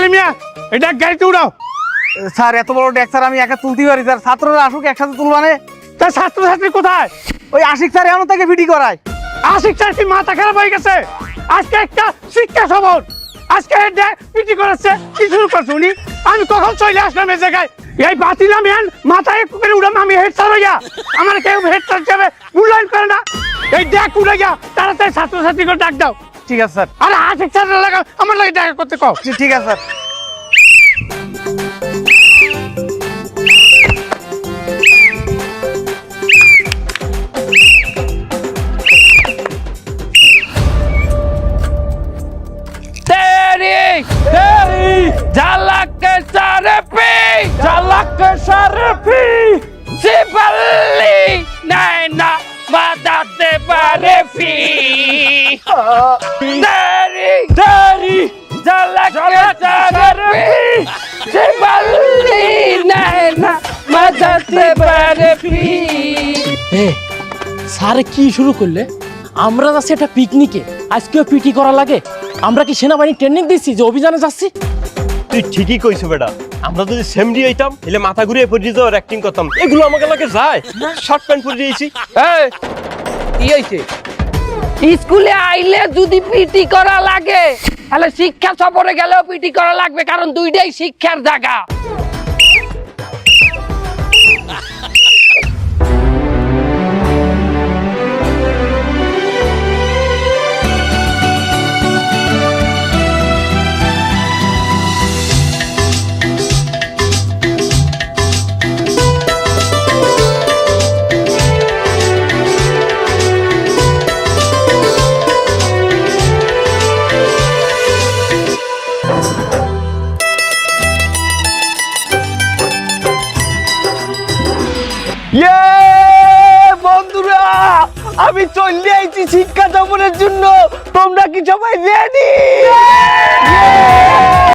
আলী মিয়া এটা গাড়িতে উড়াও। স্যার এত বড় ডেক স্যার আমি একা তুলতে পারি স্যার, ছাত্ররা আসুক একসাথে তুলবানে। তা ছাত্রছাত্রী কোথায়? ওই আশিক স্যার এমন থেকে ভিডি করায়। আশিক স্যার কি মাথা খারাপ হয়ে গেছে? আজকে একটা শিক্ষা সবর, আজকে পিটি করাচ্ছে, কি শুরু করছে উনি? আমি কখন চলে আসলাম এই জায়গায়? এই বাতিলাম ইয়ান মাথায় একটু করে উড়াম, আমি হেড স্যার হইয়া আমার কেউ হেড স্যার হিসেবে মূল্যায়ন করে না। এই দেখ উড়ে গিয়া তাড়াতাড়ি ছাত্রছাত্রীকে ডাক দাও। ঠিক আছে স্যার। আরে আশিক স্যার লাগা আমার লাগে দেখা করতে কও। ঠিক আছে স্যার। ঝালাকে সারফি সিপাল্লি নাইনা বাদাতে বারেফি তেরি ঝালাকে সারফি সিপাল্লি নাইনা বাদাতে বারেফি। স্যারে কি শুরু করলে? আমরা যাচ্ছি একটা পিকনিকে, আজকেও পিটি করা লাগে? আমরা কি সেনাবাহিনী ট্রেনিং দিচ্ছি যে অভিযানে যাচ্ছি? তুই ঠিকই কইছো বেটা, আমরা যদি সেমডি হইতাম এলে মাথা ঘুরিয়ে পড়ে যাওয়ার অ্যাক্টিং করতাম, এগুলো আমাকে লাগে যায়। শর্ট প্যান্ট পরে দিয়েছি। এই কি হইছে? স্কুলে আইলে যদি পিটি করা লাগে তাহলে শিক্ষা সফরে গেলেও পিটি করা লাগবে, কারণ দুইটাই শিক্ষার জায়গা। বন্ধুরা আমি চলে আইছি শিক্ষা সফরের জন্য, তোমরা কি সবাই রেডি?